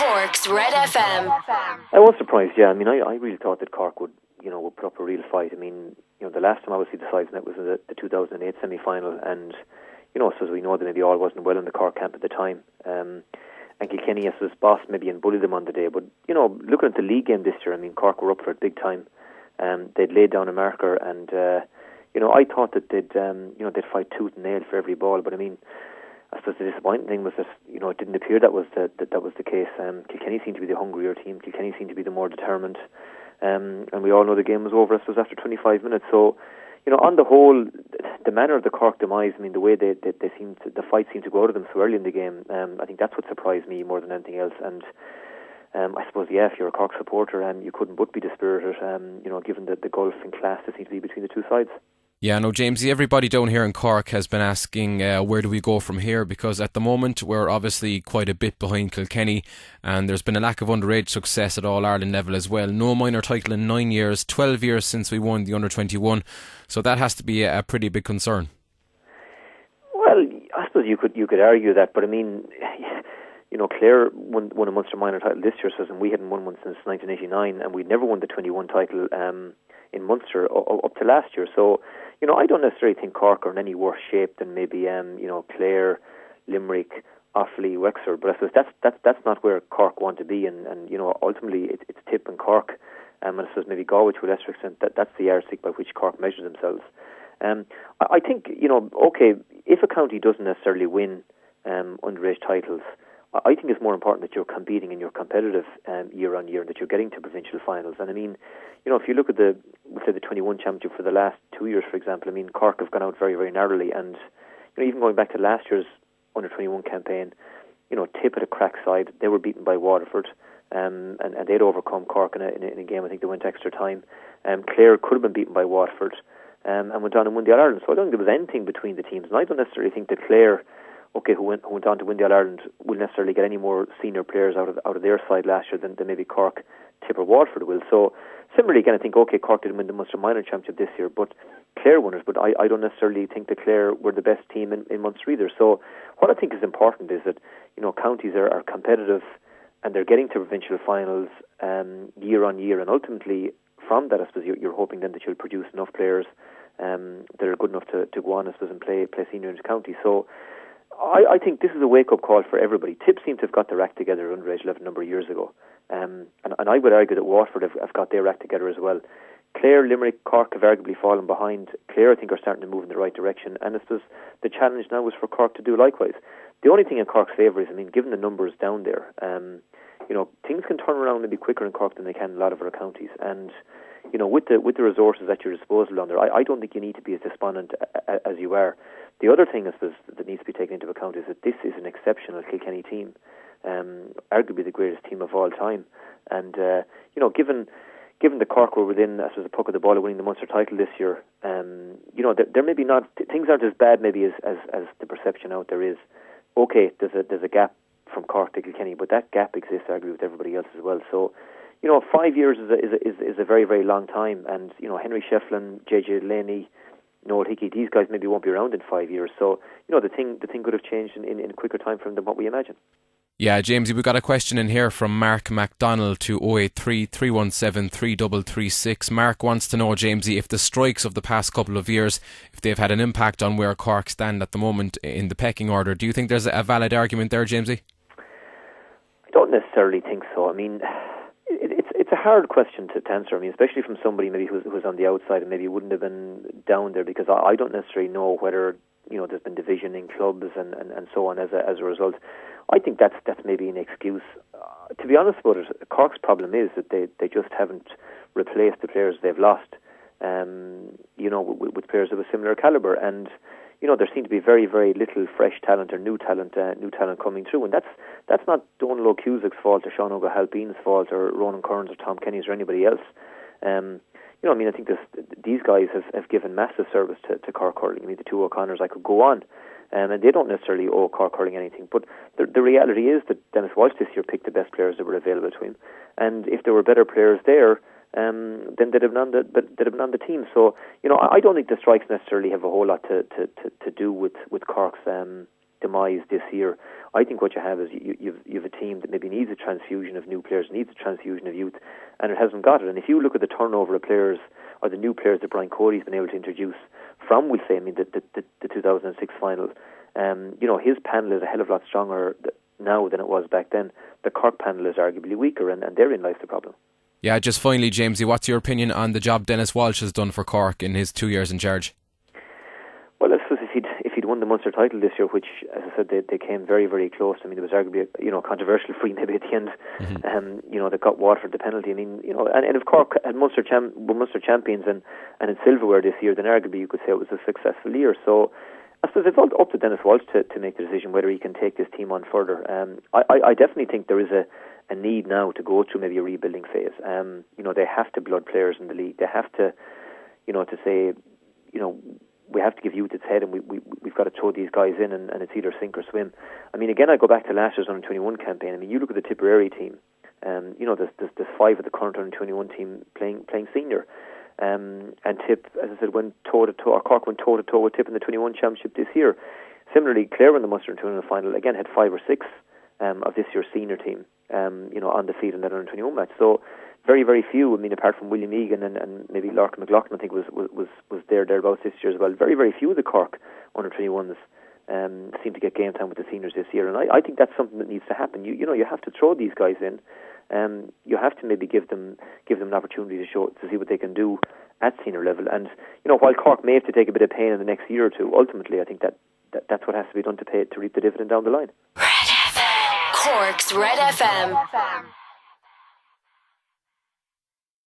Cork's Red FM. I was surprised, yeah. I mean, I really thought that Cork would put up a real fight. I mean, the last time obviously the sides met was in the 2008 semi-final, and, so as we know that maybe all wasn't well in the Cork camp at the time. And Kilkenny, as was boss maybe and bullied them on the day. But, looking at the league game this year, I mean, Cork were up for it big time. They'd laid down a marker, and, I thought that they'd fight tooth and nail for every ball. But I mean, I suppose the disappointing thing was that, it didn't appear that was the case. Kilkenny seemed to be the hungrier team. Kilkenny seemed to be the more determined. And we all know the game was over, I suppose, after 25 minutes. So, on the whole, the manner of the Cork demise, I mean, the way the fight seemed to go out of them so early in the game, I think that's what surprised me more than anything else. And I suppose, yeah, if you're a Cork supporter, you couldn't but be dispirited, given the gulf in class that seems to be between the two sides. Yeah, no, Jamesie, everybody down here in Cork has been asking where do we go from here, because at the moment we're obviously quite a bit behind Kilkenny, and there's been a lack of underage success at All-Ireland level as well. No minor title in 9 years, 12 years since we won the Under-21, so that has to be a pretty big concern. Well, I suppose you could argue that, but I mean, Clare won a Munster minor title this year, and we hadn't won one since 1989, and we'd never won the 21 title in Munster up to last year. So, I don't necessarily think Cork are in any worse shape than maybe Clare, Limerick, Offaly, Wexford. But I suppose that's not where Cork want to be, and ultimately it's Tip and Cork, and I suppose maybe Galway to a lesser extent. That's the yardstick by which Cork measure themselves. I think okay, if a county doesn't necessarily win underage titles, I think it's more important that you're competing and you're competitive year on year, and that you're getting to provincial finals. And I mean, if you look at the 21 championship for the last 2 years, for example, I mean, Cork have gone out very, very narrowly. And even going back to last year's under 21 campaign, Tip at a crack side, they were beaten by Waterford, and they'd overcome Cork in a game. I think they went extra time. Clare could have been beaten by Waterford, and went on and won the All-Ireland. So I don't think there was anything between the teams, and I don't necessarily think that Clare, who went on to win the All-Ireland, will necessarily get any more senior players out of their side last year than maybe Cork, Tip or Waterford will. So similarly, again, I think, Cork didn't win the Munster Minor Championship this year, but Clare won it. But I don't necessarily think that Clare were the best team in Munster either. So what I think is important is that, counties are competitive, and they're getting to provincial finals year on year, and ultimately from that, I suppose, you're hoping then that you'll produce enough players that are good enough to go on, I suppose, and play senior inter-county. So I think this is a wake-up call for everybody. Tip seem to have got their act together underage level a number of years ago. And I would argue that Waterford have got their act together as well. Clare, Limerick, Cork have arguably fallen behind. Clare, I think, are starting to move in the right direction. And I suppose the challenge now is for Cork to do likewise. The only thing in Cork's favour is, I mean, given the numbers down there, things can turn around maybe quicker in Cork than they can in a lot of other counties. And, with the resources at your disposal down there, I don't think you need to be as despondent as you are. The other thing, I suppose, that needs to be taken into account is that this is an exceptional Kilkenny team, arguably the greatest team of all time. And, given the Cork were within, I suppose, the puck of the ball of winning the Munster title this year, there maybe not, things aren't as bad maybe as the perception out there is. Okay, there's a gap from Cork to Kilkenny, but that gap exists arguably with everybody else as well. So, 5 years is a very, very long time. And, Henry Shefflin, JJ Delaney, Noel Hickey, these guys maybe won't be around in 5 years. So, the thing could have changed in a quicker time frame than what we imagine. Yeah, Jamesie, we've got a question in here from Mark MacDonald to 083 317 3336. Mark wants to know, Jamesie, if the strikes of the past couple of years, if they've had an impact on where Cork stand at the moment in the pecking order. Do you think there's a valid argument there, Jamesie? I don't necessarily think so. I mean, it's a hard question to answer. I mean, especially from somebody maybe who's on the outside and maybe wouldn't have been down there, because I don't necessarily know whether there's been division in clubs and so on as a result. I think that's maybe an excuse. To be honest about it, Cork's problem is that they just haven't replaced the players they've lost, with players of a similar calibre. And there seemed to be very, very little fresh talent or new talent coming through. And that's not Donal O'Cusack's fault or Sean O'Halpin's fault or Ronan Kearns or Tom Kenny's or anybody else. I think these guys have given massive service to Cork hurling. I mean, the two O'Connors, I could go on. And they don't necessarily owe Cork hurling anything. But the reality is that Dennis Walsh this year picked the best players that were available to him. And if there were better players there, then they'd have been on the team. So, I don't think the strikes necessarily have a whole lot to do with Cork's demise this year. I think what you have is you've a team that maybe needs a transfusion of new players, needs a transfusion of youth, and it hasn't got it. And if you look at the turnover of players, or the new players that Brian Cody's been able to introduce from, we'll say, I mean, the 2006 final, his panel is a hell of a lot stronger now than it was back then. The Cork panel is arguably weaker, and therein lies the problem. Yeah, just finally, Jamesie, what's your opinion on the job Dennis Walsh has done for Cork in his 2 years in charge? Well, I suppose if he'd won the Munster title this year, which, as I said, they came very, very close. I mean, there was arguably a controversial free maybe at the end. They got Waterford the penalty. I mean, and if Cork had were Munster champions and in silverware this year, then arguably you could say it was a successful year. So I suppose it's all up to Dennis Walsh to make the decision whether he can take this team on further. I definitely think there is a need now to go through maybe a rebuilding phase. They have to blood players in the league. They have to, to say, we have to give youth its head, and we've got to throw these guys in, and it's either sink or swim. I mean, again, I go back to last year's under-21 campaign. I mean, you look at the Tipperary team. There's 5 of the current under-21 team playing senior. And Tip, as I said, went toe-to-toe, or Cork went toe-to-toe with Tip in the 21 championship this year. Similarly, Clare in the Munster under-21 final, again, had 5 or 6 of this year's senior team, on the field in that under-21 match. So very, very few. I mean, apart from William Egan and maybe Larkin McLaughlin, I think was thereabouts this year as well. Very, very few of the Cork under-21s seem to get game time with the seniors this year, and I think that's something that needs to happen. You have to throw these guys in. You have to maybe give them an opportunity to see what they can do at senior level. And while Cork may have to take a bit of pain in the next year or two, ultimately I think that's what has to be done to reap the dividend down the line. Red FM. Cork's Red FM.